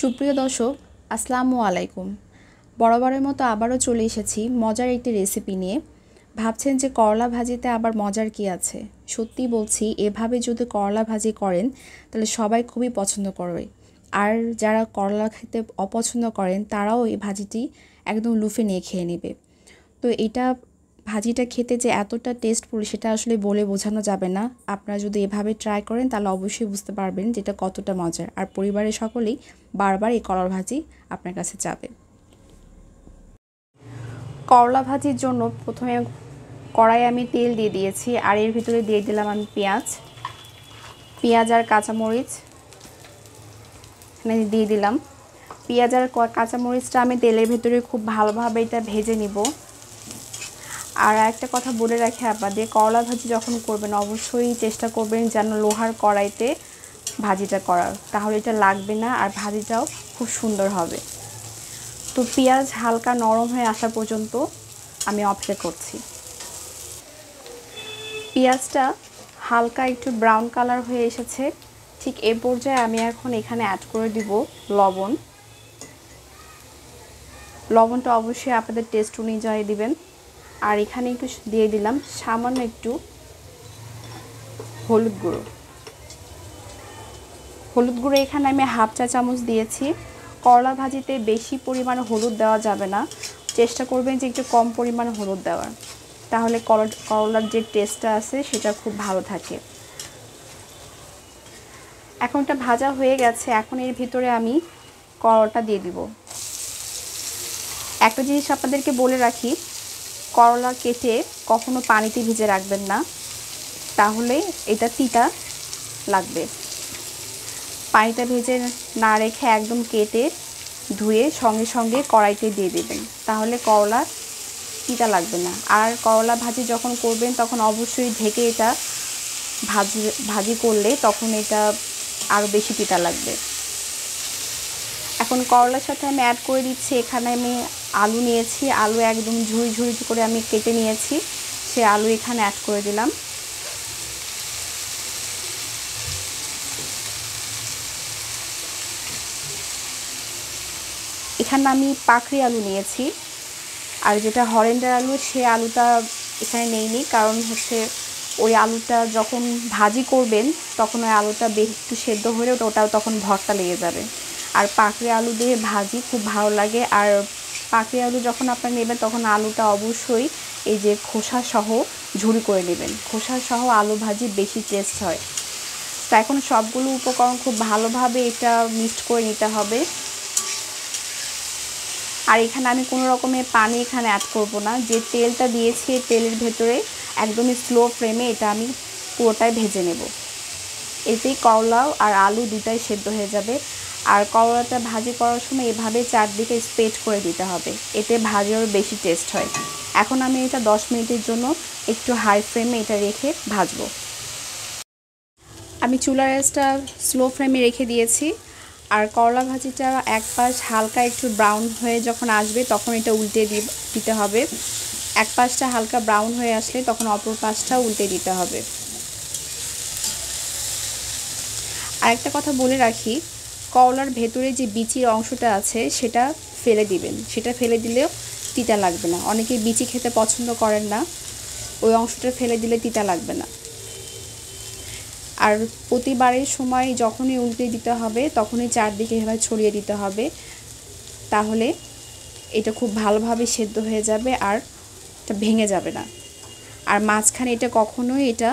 সুপ্রিয় দর্শক, আসসালামু আলাইকুম। বরাবরের মতো আবারও চলে এসেছি মজার একটি রেসিপি নিয়ে। ভাবছেন যে করলা ভাজিতে আবার মজার কি আছে? সত্যি বলছি, এভাবে যদি করলা ভাজি করেন তাহলে সবাই খুবই পছন্দ করবে। আর যারা করলা খেতে অপছন্দ করেন তারাও এই ভাজিটি একদম লুফে নিয়ে খেয়ে নেবে। তো ভাজিটা খেতে যে এতটা টেস্টফুল সেটা আসলে বলে বোঝানো যাবে না। আপনারা যদি এভাবে ট্রাই করেন তাহলে অবশ্যই বুঝতে পারবেন যে এটা কতটা মজার, আর পরিবারের সকলেই বারবার এই করলা ভাজি আপনার কাছে যাবে। করলা ভাজির জন্য প্রথমে কড়াইয়ে আমি তেল দিয়ে দিয়েছি, আর এর ভিতরে দিয়ে দিলাম আমি পেঁয়াজ আর কাঁচামরিচ এখানে দিয়ে দিলাম। পেঁয়াজ আর কাঁচামরিচটা আমি তেলের ভিতরে খুব ভালোভাবে এটা ভেজে নিব। আর একটা কথা বলে রাখি আপনাদের, করলা ভাজি যখন করবেন অবশ্যই চেষ্টা করবেন যেন লোহার কড়াইতে ভাজিটা করার, তাহলে এটা লাগবে না আর ভাজিটাও খুব সুন্দর হবে। তো পেঁয়াজ হালকা নরম হয়ে আসা পর্যন্ত আমি অপেক্ষা করছি। পেঁয়াজটা হালকা একটু ব্রাউন কালার হয়ে এসেছে, ঠিক এ পর্যায়ে আমি এখন এখানে অ্যাড করে দিব লবণটা অবশ্যই আপনাদের টেস্ট অনুযায়ী দিবেন। আর এখানে একটু দিয়ে দিলাম সামান্য একটু হলুদ গুঁড়ো এখানে আমি হাফ চা চামচ দিয়েছি। করলা ভাজিতে বেশি পরিমাণে হলুদ দেওয়া যাবে না, চেষ্টা করবেন যে একটু কম পরিমাণে হলুদ দেওয়ার, তাহলে করলার যে টেস্টটা আছে সেটা খুব ভালো থাকে। এখন এটা ভাজা হয়ে গেছে, এখন এর ভিতরে আমি করলাটা দিয়ে দিব। একটা জিনিস আপনাদেরকে বলে রাখি, করলা কেটে কখনো পানিতে ভিজে রাখবেন না, তাহলে এটা তিতা লাগবে। পানিটা ভেজে না রেখে একদম কেটে ধুয়ে সঙ্গে সঙ্গে কড়াইতে দিয়ে দেবেন, তাহলে করলা তিতা লাগবে না। আর করলা ভাজি যখন করবেন তখন অবশ্যই ঢেকে এটা ভাজি করলে তখন এটা আরও বেশি তিতা লাগবে। এখন করলার সাথে আমি অ্যাড করে দিচ্ছি, এখানে আমি আলু নিয়েছি, আলু একদম ঝুড়ি ঝুড়ি করে আমি কেটে নিয়েছি, সে আলু এখানে অ্যাড করে দিলাম। এখানে আমি পাকড়ি আলু নিয়েছি, আর যেটা হরেন্ডার আলু সে আলুটা এখানে নেইনি, কারণ হচ্ছে ওই আলুটা যখন ভাজি করবেন তখন ওই আলুটা একটু সেদ্ধ হলে ওটাও তখন ভর্তা লেগে যাবে। আর পাকড়ি আলু দিয়ে ভাজি খুব ভালো লাগে। আর পাকড়ি আলু যখন আপনারা নেবেন তখন আলুটা অবশ্যই এই যে খোসা সহ ঝুরি করে নেবেন, খোসা সহ আলু ভাজি বেশি টেস্ট হয়। তো এখন সবগুলো উপকরণ খুব ভালোভাবে এটা মিক্সড করে নিতে হবে। আর এখানে আমি কোনো রকমের পানি এখানে অ্যাড করব না, যে তেলটা দিয়েছি তেলের ভেতরে একদমই স্লো ফ্লেমে এটা আমি পুরোটাই ভেজে নেব। এতেই করলা আর আলু দুটাই সেদ্ধ হয়ে যাবে। আর করলাটা ভাজি করার সময় এভাবে চারদিকে স্প্রেড করে দিতে হবে, এতে ভাজি আরও বেশি টেস্ট হয়। এখন আমি এটা 10 মিনিটের জন্য একটু হাই ফ্লেমে এটা রেখে ভাজবো। আমি চুলার আঁচটা স্লো ফ্লেমে রেখে দিয়েছি। আর করলা ভাজিটা এক পাশ হালকা একটু ব্রাউন হয়ে যখন আসবে তখন এটা উল্টে দিতে হবে। এক পাশটা হালকা ব্রাউন হয়ে আসলে তখন অপর পাশটাও উল্টে দিতে হবে। আর একটা কথা বলে রাখি, করলার ভেতরে যে বিচির অংশটা আছে সেটা ফেলে দিবেন, সেটা ফেলে দিলেও তিতা লাগবে না। অনেকে বিচি খেতে পছন্দ করেন না, ওই অংশটা ফেলে দিলে তিতা লাগবে না। আর প্রতিবারের সময় যখনই উল্টে দিতে হবে তখনই চারদিকে এভাবে ছড়িয়ে দিতে হবে, তাহলে এটা খুব ভালোভাবে সেদ্ধ হয়ে যাবে আর এটা ভেঙে যাবে না। আর মাঝখানে এটা কখনোই এটা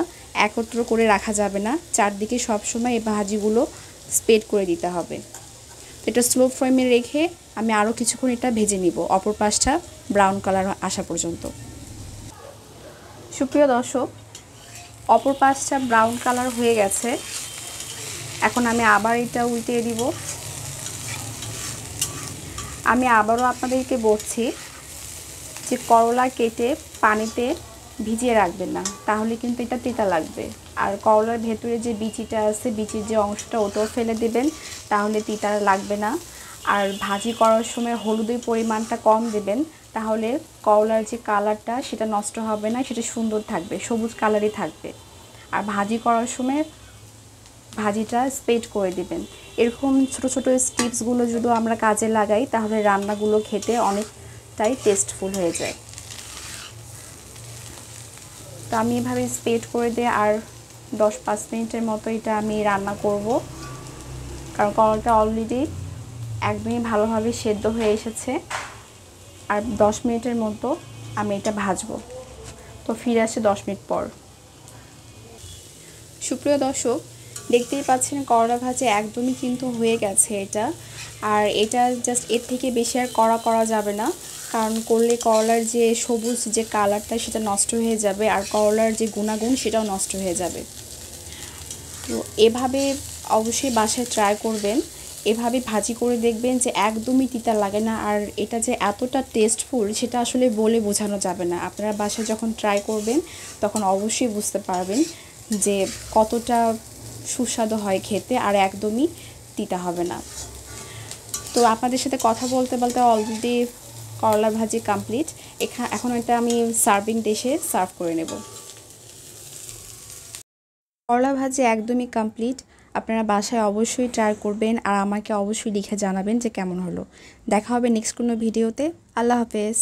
একত্র করে রাখা যাবে না, চারদিকে সবসময় এই ভাজিগুলো স্প্রেড করে দিতে হবে। এটা স্লো ফ্লেমে রেখে আমি আরও কিছুক্ষণ এটা ভেজে নিব, অপর পাশটা ব্রাউন কালার আসা পর্যন্ত। সুপ্রিয় দর্শক, অপর পাশটা ব্রাউন কালার হয়ে গেছে, এখন আমি আবার এটা উল্টে দিব। আমি আবারও আপনাদেরকে বলছি যে করলা কেটে পানিতে ভিজিয়ে রাখবেন না, তাহলে কিন্তু এটা তিতা লাগবে। আর করলার ভেতরে যে বিচিটা আছে, বিচির যে অংশটা ওটাও ফেলে দেবেন, তাহলে তিতা লাগবে না। আর ভাজি করার সময় হলুদের পরিমাণটা কম দেবেন, তাহলে করলার যে কালারটা সেটা নষ্ট হবে না, সেটা সুন্দর থাকবে, সবুজ কালারই থাকবে। আর ভাজি করার সময় ভাজিটা স্প্রেড করে দিবেন। এরকম ছোট ছোট টিপসগুলো যদি আমরা কাজে লাগাই তাহলে রান্নাগুলো খেতে অনেকটাই টেস্টফুল হয়ে যায়। তো আমি এভাবে স্প্রেড করে দিয়ে আর 10-5 মিনিটের মতো এটা আমি রান্না করব, কারণ করলাটা অলরেডি একদমই ভালোভাবে সেদ্ধ হয়ে এসেছে। আর 10 মিনিটের মতো আমি এটা ভাজবো। তো ফিরে আসে 10 মিনিট পর। সুপ্রিয় দর্শক, দেখতেই পাচ্ছেন করলা ভাজি একদমই কিন্তু হয়ে গেছে এটা। আর এটা জাস্ট এর থেকে বেশি আর করা যাবে না, কারণ করলে করলার যে সবুজ যে কালারটা সেটা নষ্ট হয়ে যাবে, আর করলার যে গুণাগুণ সেটাও নষ্ট হয়ে যাবে। তো এভাবে অবশ্যই বাসায় ট্রাই করবেন, এভাবে ভাজি করে দেখবেন যে একদমই তিতা লাগে না। আর এটা যে এতটা টেস্টফুল সেটা আসলে বলে বোঝানো যাবে না। আপনারা বাসায় যখন ট্রাই করবেন তখন অবশ্যই বুঝতে পারবেন যে কতটা সুস্বাদু হয় খেতে, আর একদমই তিতা হবে না। তো আপনাদের সাথে কথা বলতে বলতে অলরেডি করলা ভাজি কমপ্লিট। এখন এটা আমি সার্ভিং ডিশে সার্ভ করে নেব। করলা ভাজি একদমই কমপ্লিট। আপনারা বাসায় অবশ্যই ট্রাই করবেন আর আমাকে অবশ্যই লিখে জানাবেন যে কেমন হলো। দেখা হবে নেক্সট কোনো ভিডিওতে। আল্লাহ হাফেজ।